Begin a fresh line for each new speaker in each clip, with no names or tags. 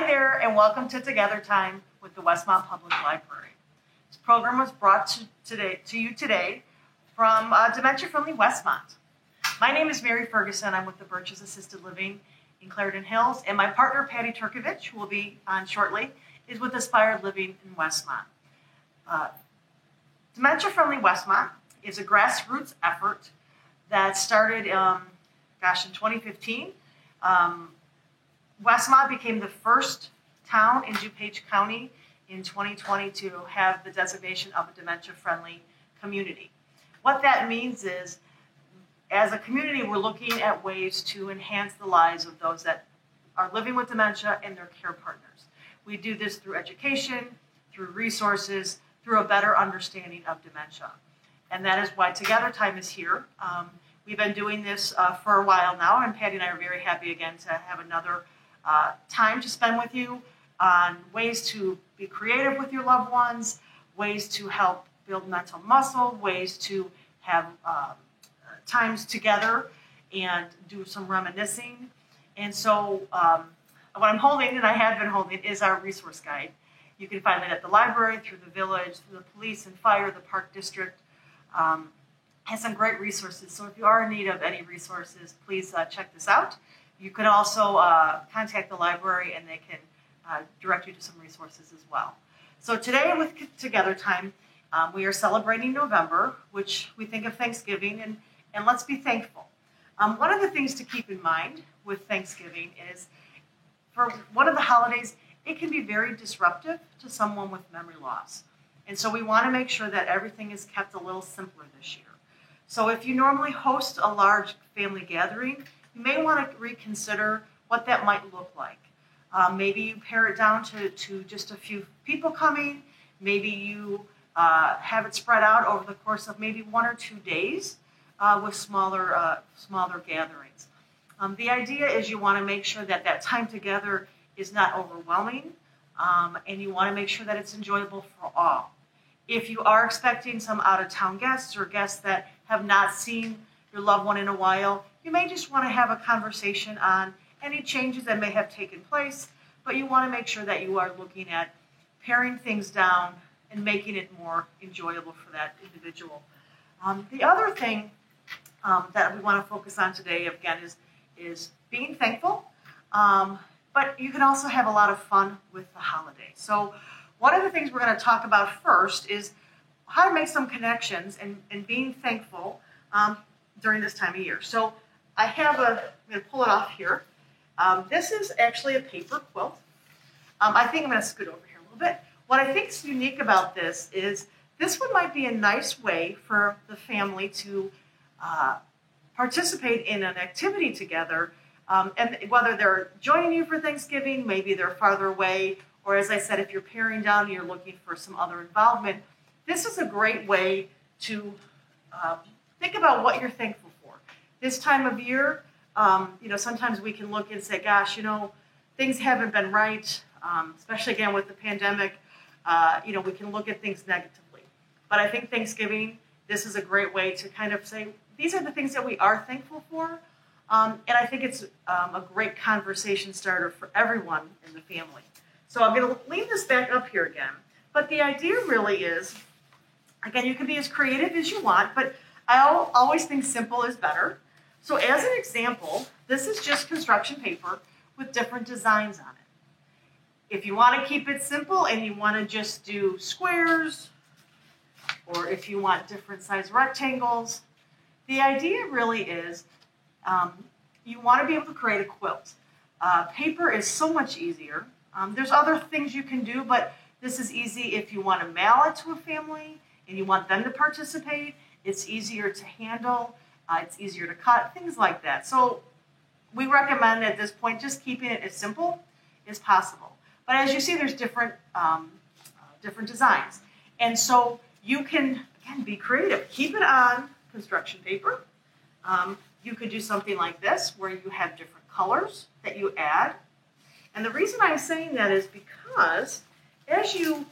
there, and welcome to Together Time with the Westmont Public Library. This program was brought to you today from Dementia Friendly Westmont. My name is Mary Ferguson. I'm with the Birches Assisted Living in Clarendon Hills, and my partner, Patty Turkovich, who will be on shortly, is with Aspired Living in Westmont. Dementia Friendly Westmont is a grassroots effort that started, in 2015. Westmont became the first town in DuPage County in 2020 to have the designation of a dementia-friendly community. What that means is, as a community, we're looking at ways to enhance the lives of those that are living with dementia and their care partners. We do this through education, through resources, through a better understanding of dementia. And that is why Together Time is here. We've been doing this for a while now, and Patty and I are very happy again to have another time to spend with you on ways to be creative with your loved ones, ways to help build mental muscle, ways to have times together and do some reminiscing. And so what I'm holding, and I have been holding, is our resource guide. You can find it at the library, through the village, through the police and fire, the park district. Has some great resources. So if you are in need of any resources, please check this out. You can also contact the library and they can direct you to some resources as well. So today with Together Time, we are celebrating November, which we think of Thanksgiving, and let's be thankful. One of the things to keep in mind with Thanksgiving is, for one of the holidays, it can be very disruptive to someone with memory loss. And so we want to make sure that everything is kept a little simpler this year. So if you normally host a large family gathering, you may want to reconsider what that might look like. Maybe you pare it down to just a few people coming. Maybe you have it spread out over the course of maybe 1 or 2 days with smaller gatherings. The idea is you want to make sure that that time together is not overwhelming, and you want to make sure that it's enjoyable for all. If you are expecting some out-of-town guests or guests that have not seen your loved one in a while, you may just want to have a conversation on any changes that may have taken place, but you want to make sure that you are looking at paring things down and making it more enjoyable for that individual. The other thing that we want to focus on today, again, is being thankful, but you can also have a lot of fun with the holiday. So one of the things we're going to talk about first is how to make some connections and being thankful during this time of year. So I'm going to pull it off here. This is actually a paper quilt. I think I'm going to scoot over here a little bit. What I think is unique about this is this one might be a nice way for the family to participate in an activity together. And whether they're joining you for Thanksgiving, maybe they're farther away, or as I said, if you're paring down and you're looking for some other involvement, this is a great way to think about what you're thankful for. This time of year, sometimes we can look and say, gosh, things haven't been right, especially again with the pandemic. We can look at things negatively. But I think Thanksgiving, this is a great way to kind of say, these are the things that we are thankful for. And I think it's a great conversation starter for everyone in the family. So I'm going to leave this back up here again. But the idea really is, again, you can be as creative as you want, but I always think simple is better. So as an example, this is just construction paper with different designs on it. If you want to keep it simple and you want to just do squares, or if you want different size rectangles, the idea really is you want to be able to create a quilt. Paper is so much easier. There's other things you can do, but this is easy if you want to mail it to a family and you want them to participate. It's easier to handle. It's easier to cut, things like that. So we recommend at this point just keeping it as simple as possible. But as you see, there's different designs. And so you can, again, be creative. Keep it on construction paper. You could do something like this where you have different colors that you add. And the reason I'm saying that is because as you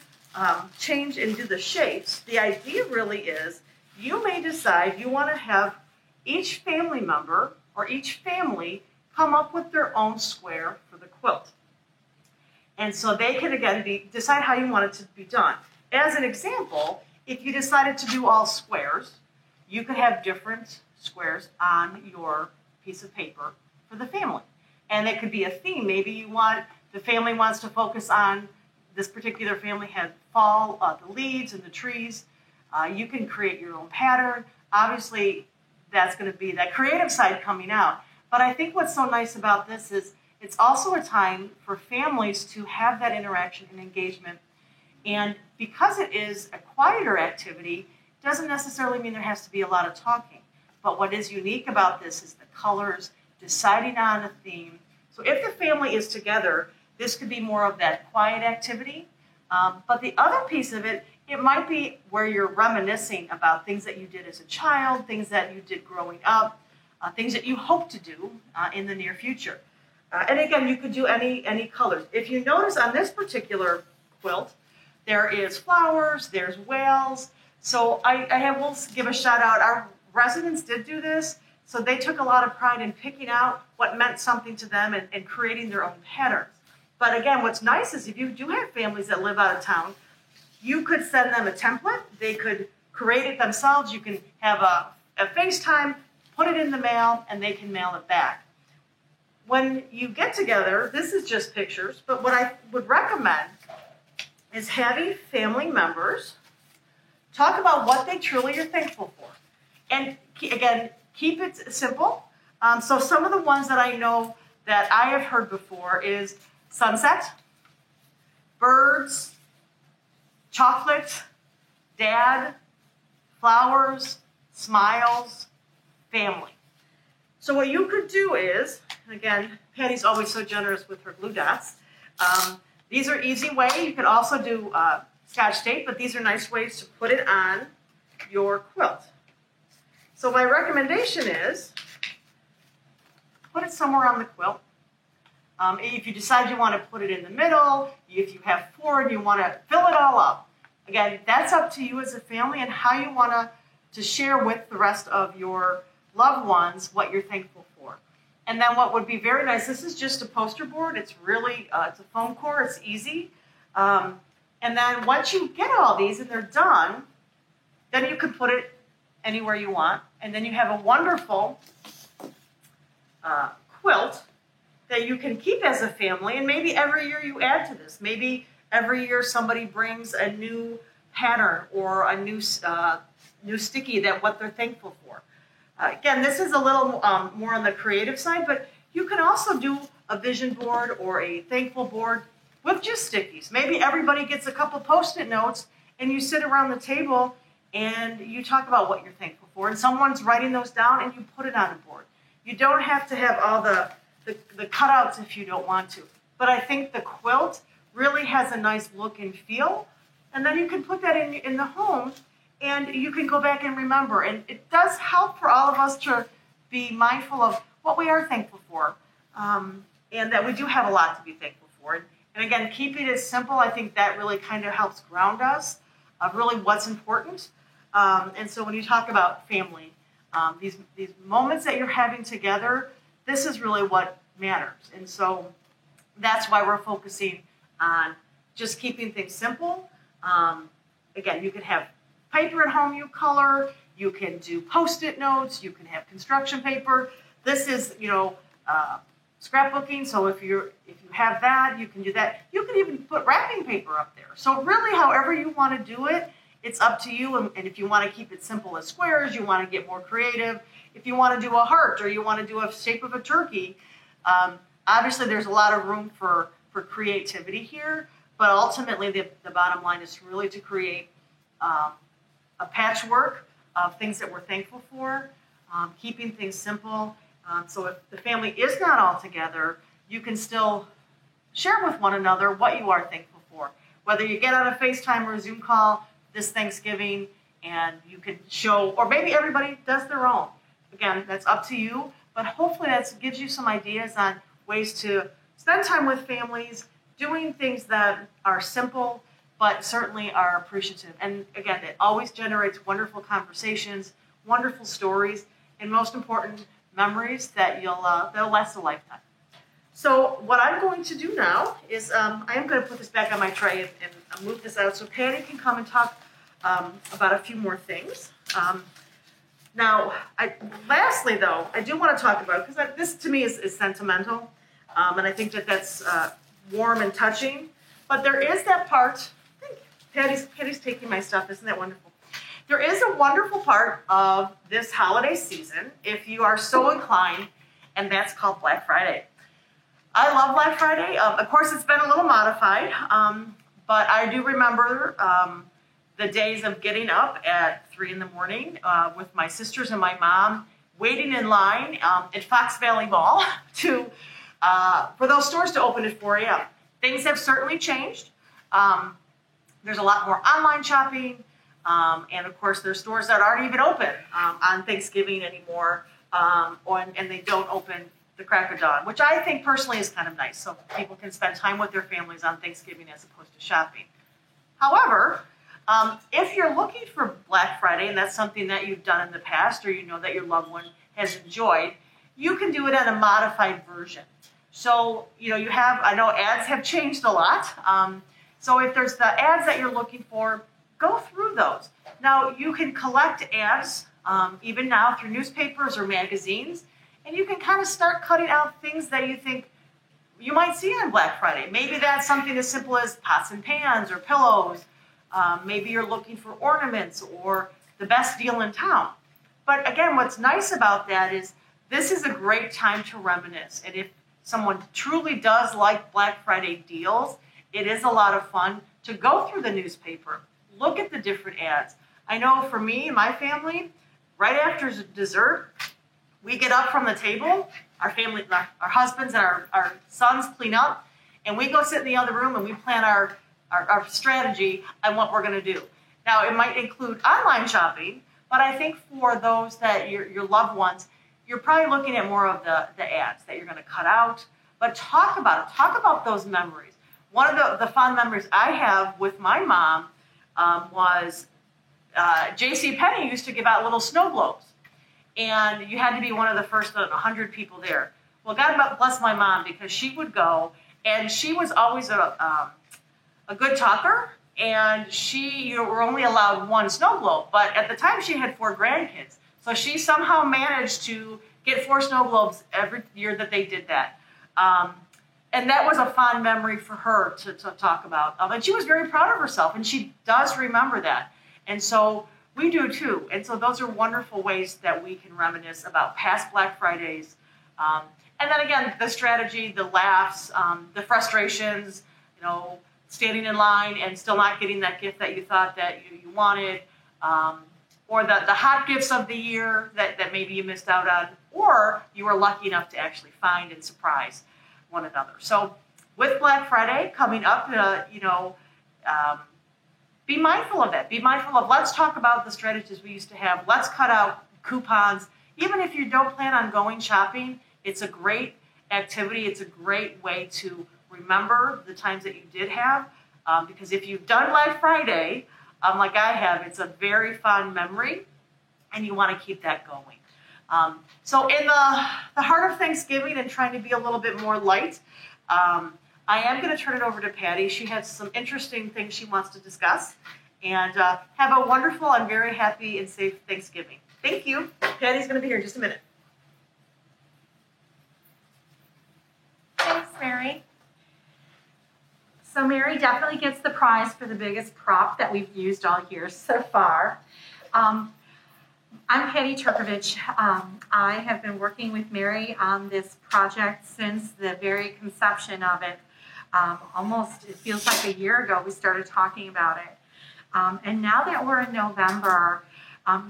change and do the shapes, the idea really is you may decide you want to have each family member or each family come up with their own square for the quilt. And so they can, again, decide how you want it to be done. As an example, if you decided to do all squares, you could have different squares on your piece of paper for the family. And it could be a theme. Maybe the family wants to focus on, this particular family had fall, the leaves and the trees. You can create your own pattern. Obviously, that's going to be that creative side coming out. But I think what's so nice about this is it's also a time for families to have that interaction and engagement. And because it is a quieter activity, doesn't necessarily mean there has to be a lot of talking. But what is unique about this is the colors, deciding on a theme. So if the family is together, this could be more of that quiet activity. But the other piece of it, it might be where you're reminiscing about things that you did as a child, things that you did growing up, things that you hope to do in the near future. And again, you could do any colors. If you notice on this particular quilt, there is flowers, there's whales. So I will give a shout out. Our residents did do this. So they took a lot of pride in picking out what meant something to them and creating their own patterns. But again, what's nice is if you do have families that live out of town, you could send them a template. They could create it themselves. You can have a FaceTime, put it in the mail, and they can mail it back. When you get together, this is just pictures, but what I would recommend is having family members talk about what they truly are thankful for. And again, keep it simple. So some of the ones that I know that I have heard before is sunset, birds, chocolate, dad, flowers, smiles, family. So what you could do is, and again, Patty's always so generous with her glue dots. These are easy way. You could also do Scotch tape, but these are nice ways to put it on your quilt. So my recommendation is put it somewhere on the quilt. If you decide you want to put it in the middle, if you have 4 and you want to fill it all up, again, that's up to you as a family and how you want to share with the rest of your loved ones what you're thankful for. And then what would be very nice, this is just a poster board. It's really, it's a foam core, it's easy. And then once you get all these and they're done, then you can put it anywhere you want. And then you have a wonderful quilt that you can keep as a family. And maybe every year you add to this. Maybe every year somebody brings a new pattern or a new sticky that what they're thankful for. Again, this is a little more on the creative side, but you can also do a vision board or a thankful board with just stickies. Maybe everybody gets a couple Post-it notes and you sit around the table and you talk about what you're thankful for, and someone's writing those down and you put it on a board. You don't have to have all the cutouts if you don't want to. But I think the quilt really has a nice look and feel, and then you can put that in the home and you can go back and remember. And it does help for all of us to be mindful of what we are thankful for, and that we do have a lot to be thankful for. And again, keeping it simple, I think that really kind of helps ground us of really what's important. And so when you talk about family, these moments that you're having together, this is really what matters. And so that's why we're focusing on just keeping things simple. Again, you can have paper at home you color, you can do Post-it notes, you can have construction paper. This is, scrapbooking, so if you have that, you can do that. You can even put wrapping paper up there. So really, however you want to do it, it's up to you. And if you want to keep it simple as squares, you want to get more creative. If you want to do a heart or you want to do a shape of a turkey, obviously there's a lot of room for creativity here. But ultimately, the bottom line is really to create a patchwork of things that we're thankful for, keeping things simple. So if the family is not all together, you can still share with one another what you are thankful for. Whether you get on a FaceTime or a Zoom call this Thanksgiving and you can show, or maybe everybody does their own. Again, that's up to you, but hopefully that gives you some ideas on ways to spend time with families, doing things that are simple, but certainly are appreciative. And again, it always generates wonderful conversations, wonderful stories, and most important, memories that that'll last a lifetime. So what I'm going to do now is I am going to put this back on my tray and move this out so Patty can come and talk about a few more things. Now, lastly though, I do want to talk about, because this to me is sentimental, and I think that that's warm and touching, but there is that part, I think Patty's taking my stuff, isn't that wonderful? There is a wonderful part of this holiday season, if you are so inclined, and that's called Black Friday. I love Black Friday. Of course, it's been a little modified, but I do remember the days of getting up at 3 in the morning with my sisters and my mom, waiting in line at Fox Valley Mall for those stores to open at 4 a.m. Things have certainly changed. There's a lot more online shopping, and of course, there's stores that aren't even open on Thanksgiving anymore, and they don't open the crack of dawn, which I think personally is kind of nice, so people can spend time with their families on Thanksgiving as opposed to shopping. However, if you're looking for Black Friday, and that's something that you've done in the past, or you know that your loved one has enjoyed, you can do it at a modified version. So, I know ads have changed a lot. So if there's the ads that you're looking for, go through those. Now, you can collect ads, even now through newspapers or magazines, and you can kind of start cutting out things that you think you might see on Black Friday. Maybe that's something as simple as pots and pans or pillows. Maybe you're looking for ornaments or the best deal in town. But again, what's nice about that is this is a great time to reminisce. And if someone truly does like Black Friday deals, it is a lot of fun to go through the newspaper, look at the different ads. I know for me and my family, right after dessert, we get up from the table, our husbands and our sons clean up, and we go sit in the other room and we plan our strategy on what we're going to do. Now, it might include online shopping, but I think for those that your loved ones, you're probably looking at more of the ads that you're going to cut out, but talk about it. Talk about those memories. One of the fond memories I have with my mom was JCPenney used to give out little snow globes, and you had to be one of the first 100 people there. Well, God bless my mom, because she would go, and she was always a good talker, and you were only allowed one snow globe, but at the time she had 4 grandkids. So she somehow managed to get 4 snow globes every year that they did that. And that was a fond memory for her to talk about. And she was very proud of herself, and she does remember that. And so we do too. And so those are wonderful ways that we can reminisce about past Black Fridays. And then again, the strategy, the laughs, the frustrations, standing in line and still not getting that gift that you thought that you wanted, or the hot gifts of the year that maybe you missed out on, or you were lucky enough to actually find and surprise one another. So with Black Friday coming up, be mindful of that. Be mindful of, let's talk about the strategies we used to have. Let's cut out coupons. Even if you don't plan on going shopping, it's a great activity. It's a great way to remember the times that you did have. Because if you've done Black Friday, like I have, it's a very fond memory, and you want to keep that going. So in the heart of Thanksgiving and trying to be a little bit more light, I am going to turn it over to Patty. She has some interesting things she wants to discuss. And have a wonderful and very happy and safe Thanksgiving. Thank you. Patty's going to be here in just a minute.
Thanks, Mary. So Mary definitely gets the prize for the biggest prop that we've used all year so far. I'm Patty Turkovich. I have been working with Mary on this project since the very conception of it. It feels like a year ago we started talking about it. And now that we're in November,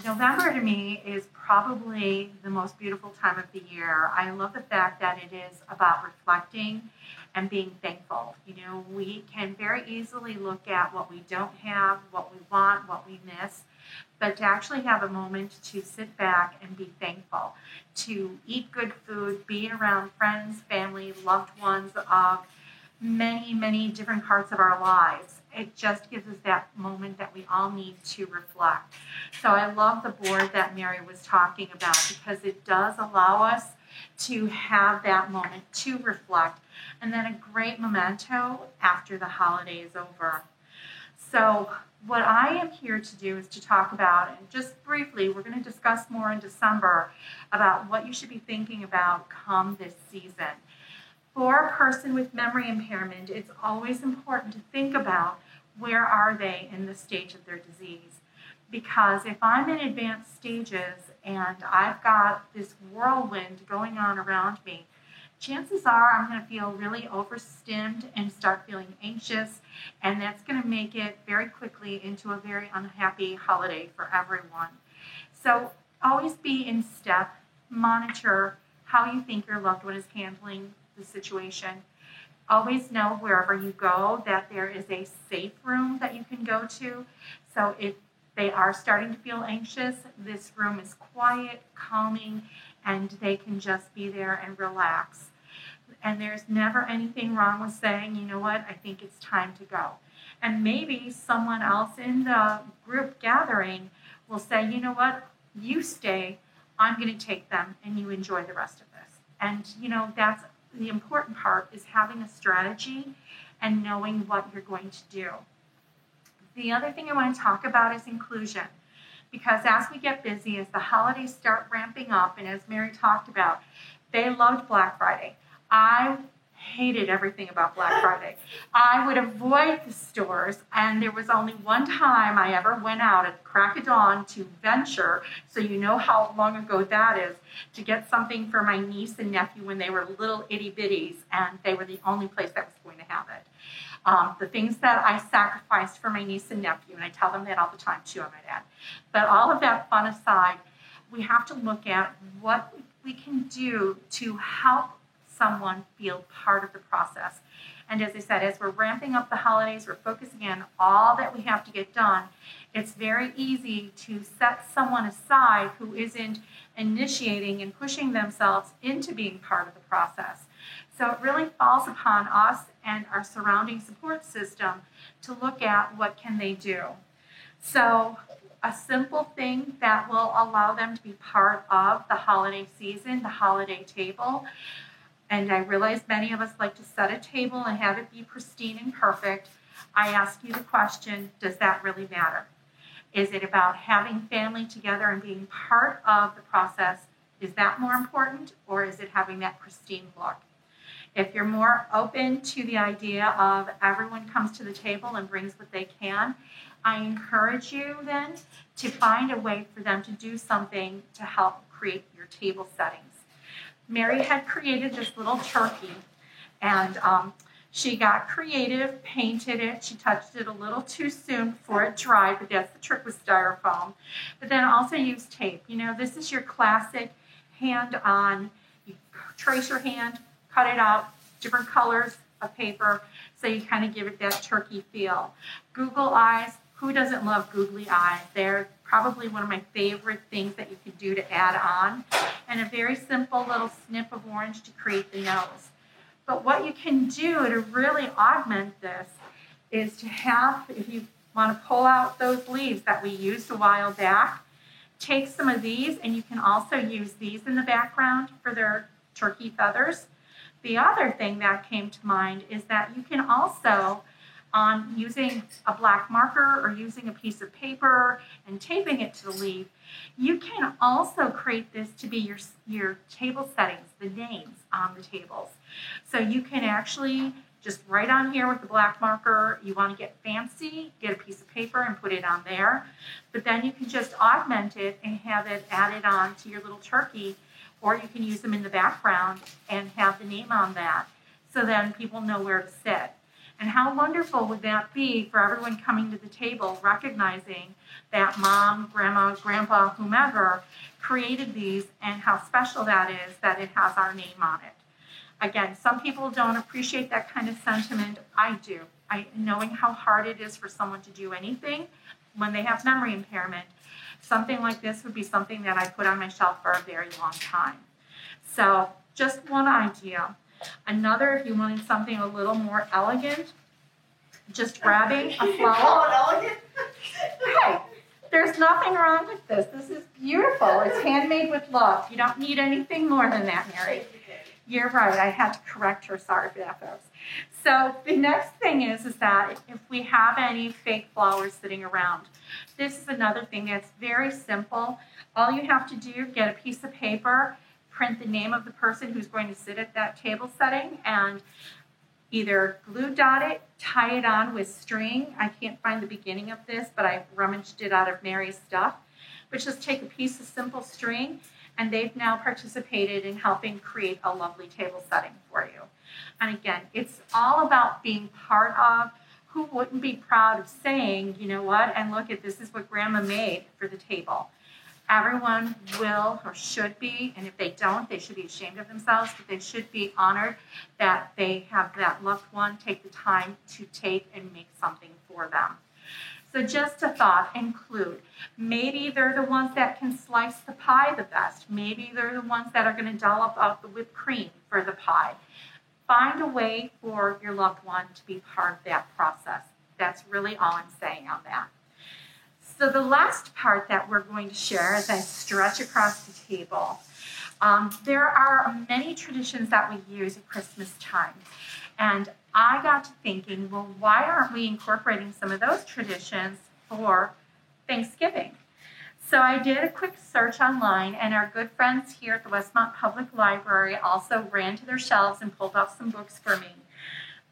November to me is probably the most beautiful time of the year. I love the fact that it is about reflecting and being thankful. We can very easily look at what we don't have, what we want, what we miss, but to actually have a moment to sit back and be thankful, to eat good food, be around friends, family, loved ones of many, many different parts of our lives. It just gives us that moment that we all need to reflect. So I love the board that Mary was talking about, because it does allow us to have that moment to reflect, and then a great memento after the holiday is over. So what I am here to do is to talk about, and just briefly, we're going to discuss more in December about what you should be thinking about come this season. For a person with memory impairment, it's always important to think about where are they in the stage of their disease. Because if I'm in advanced stages and I've got this whirlwind going on around me, chances are I'm going to feel really overstimmed and start feeling anxious, and that's going to make it very quickly into a very unhappy holiday for everyone. So always be in step, monitor how you think your loved one is handling the situation. Always know wherever you go that there is a safe room that you can go to. So if they are starting to feel anxious, this room is quiet, calming, and they can just be there and relax. And there's never anything wrong with saying, you know what, I think it's time to go. And maybe someone else in the group gathering will say, you know what, you stay, I'm going to take them, and you enjoy the rest of this. And, that's the important part, is having a strategy and knowing what you're going to do. The other thing I want to talk about is inclusion. Because as we get busy, as the holidays start ramping up, and as Mary talked about, they loved Black Friday. I hated everything about Black Friday. I would avoid the stores, and there was only one time I ever went out at crack of dawn to venture, so you know how long ago that is, to get something for my niece and nephew when they were little itty bitties, and they were the only place that was going to have it. The things that I sacrificed for my niece and nephew, and I tell them that all the time too, I might add. But all of that fun aside, we have to look at what we can do to help someone feel part of the process. And as I said, as we're ramping up the holidays, we're focusing on all that we have to get done. It's very easy to set someone aside who isn't initiating and pushing themselves into being part of the process. So it really falls upon us and our surrounding support system to look at what can they do. So a simple thing that will allow them to be part of the holiday season, the holiday table. And I realize many of us like to set a table and have it be pristine and perfect. I ask you the question, does that really matter? Is it about having family together and being part of the process? Is that more important, or is it having that pristine look? If you're more open to the idea of everyone comes to the table and brings what they can, I encourage you then to find a way for them to do something to help create your table settings. Mary had created this little turkey, and she got creative, painted it. She touched it a little too soon before it dried, but that's the trick with styrofoam. But then also used tape. This is your classic hand-on. You trace your hand, cut it out, different colors of paper, so you kind of give it that turkey feel. Google eyes. Who doesn't love googly eyes? They're probably one of my favorite things that you could do to add on. And a very simple little snip of orange to create the nose. But what you can do to really augment this is to have, if you want to pull out those leaves that we used a while back, take some of these, and you can also use these in the background for their turkey feathers. The other thing that came to mind is that you can also, using a black marker or using a piece of paper and taping it to the leaf, you can also create this to be your table settings, the names on the tables. So you can actually just write on here with the black marker. You want to get fancy, get a piece of paper and put it on there. But then you can just augment it and have it added on to your little turkey, or you can use them in the background and have the name on that, so then people know where to sit. And how wonderful would that be for everyone coming to the table, recognizing that mom, grandma, grandpa, whomever created these, and how special that is that it has our name on it. Again, some people don't appreciate that kind of sentiment. I do. Knowing how hard it is for someone to do anything when they have memory impairment, something like this would be something that I put on my shelf for a very long time. So just one idea. Another, if you wanted something a little more elegant, just grabbing a flower.
You call it elegant?
Hey, there's There's nothing wrong with this. This is beautiful. It's handmade with love. You don't need anything more than that, Mary. You're right. I had to correct her. Sorry for that, folks. So the next thing is that if we have any fake flowers sitting around, this is another thing that's very simple. All you have to do, get a piece of paper, print the name of the person who's going to sit at that table setting, and either glue dot it, tie it on with string. I can't find the beginning of this, but I rummaged it out of Mary's stuff. But just take a piece of simple string, and they've now participated in helping create a lovely table setting for you. And again, it's all about being part of. Who wouldn't be proud of saying, you know what, and look at this is what Grandma made for the table. Everyone will or should be, and if they don't, they should be ashamed of themselves, but they should be honored that they have that loved one take the time to take and make something for them. So just a thought, include. Maybe they're the ones that can slice the pie the best. Maybe they're the ones that are going to dollop out the whipped cream for the pie. Find a way for your loved one to be part of that process. That's really all I'm saying on that. So the last part that we're going to share as I stretch across the table, there are many traditions that we use at Christmas time. And I got to thinking, well, why aren't we incorporating some of those traditions for Thanksgiving? So I did a quick search online, and our good friends here at the Westmont Public Library also ran to their shelves and pulled out some books for me.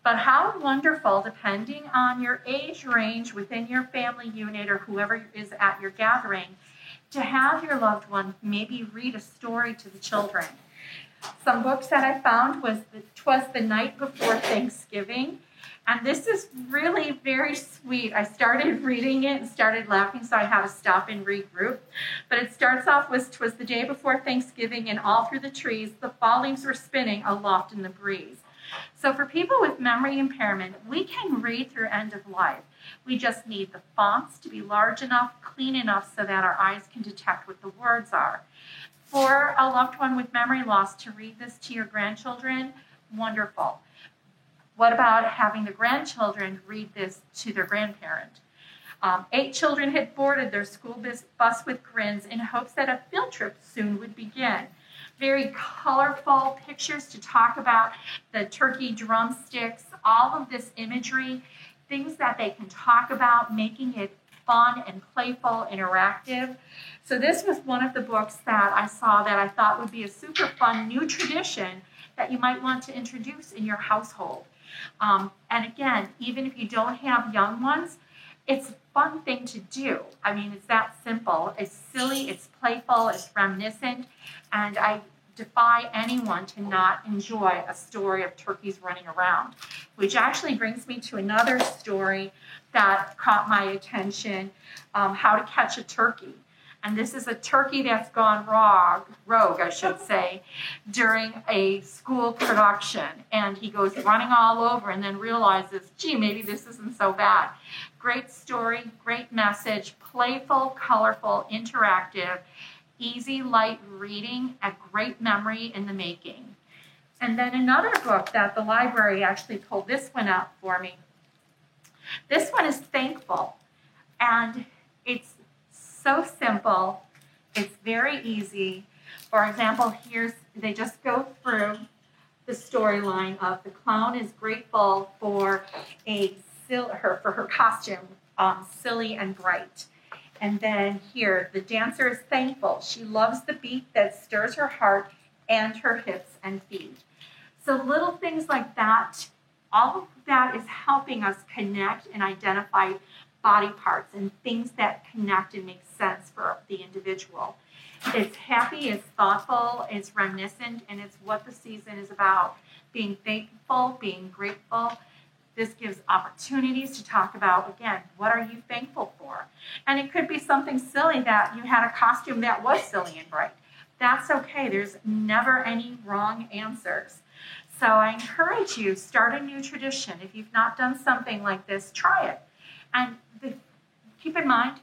But how wonderful, depending on your age range within your family unit or whoever is at your gathering, to have your loved one maybe read a story to the children. Some books that I found was 'Twas the Night Before Thanksgiving, and this is really very sweet. I started reading it and started laughing, so I had to stop and regroup. But it starts off with, 'Twas the day before Thanksgiving, and all through the trees the fall leaves were spinning aloft in the breeze. So for people with memory impairment, we can read through end of life. We just need the fonts to be large enough, clean enough, so that our eyes can detect what the words are. For a loved one with memory loss to read this to your grandchildren, wonderful. What about having the grandchildren read this to their grandparent? 8 children had boarded their school bus with grins in hopes that a field trip soon would begin. Very colorful pictures to talk about the turkey drumsticks, all of this imagery, things that they can talk about, making it fun and playful, interactive. So this was one of the books that I saw that I thought would be a super fun new tradition that you might want to introduce in your household. And again, even if you don't have young ones, it's a fun thing to do. I mean, it's that simple. It's silly, it's playful, it's reminiscent, and I defy anyone to not enjoy a story of turkeys running around, which actually brings me to another story that caught my attention, How to Catch a Turkey. And this is a turkey that's gone rogue, I should say, during a school production. And he goes running all over and then realizes, gee, maybe this isn't so bad. Great story, great message, playful, colorful, interactive, easy, light reading, a great memory in the making. And then another book that the library actually pulled this one out for me. This one is Thankful. And it's so simple. It's very easy. For example, they just go through the storyline of the clown is grateful for her costume, silly and bright. And then here, the dancer is thankful. She loves the beat that stirs her heart and her hips and feet. So little things like that, all of that is helping us connect and identify body parts and things that connect and make sense for the individual. It's happy, it's thoughtful, it's reminiscent, and it's what the season is about. Being thankful, being grateful. This gives opportunities to talk about, again, what are you thankful for? And it could be something silly that you had a costume that was silly and bright. That's okay. There's never any wrong answers. So I encourage you, start a new tradition. If you've not done something like this, try it. And keep in mind,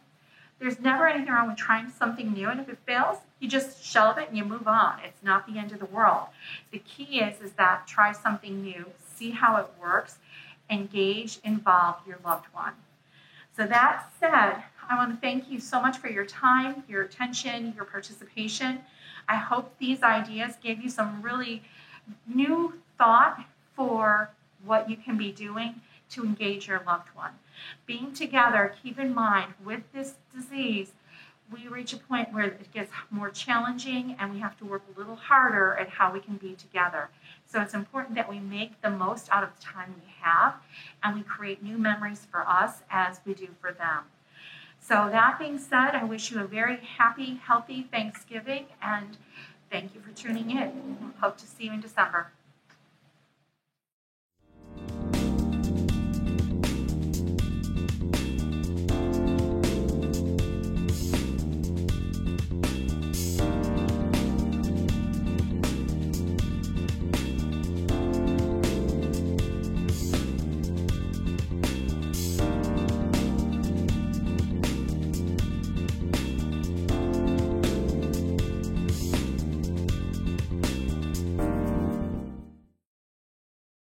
there's never anything wrong with trying something new. And if it fails, you just shelve it and you move on. It's not the end of the world. The key is that try something new, see how it works, engage, involve your loved one. So that said, I want to thank you so much for your time, your attention, your participation. I hope these ideas gave you some really new thought for what you can be doing to engage your loved one. Being together, keep in mind, with this disease, we reach a point where it gets more challenging and we have to work a little harder at how we can be together. So it's important that we make the most out of the time we have and we create new memories for us as we do for them. So that being said, I wish you a very happy, healthy Thanksgiving and thank you for tuning in. Hope to see you in December.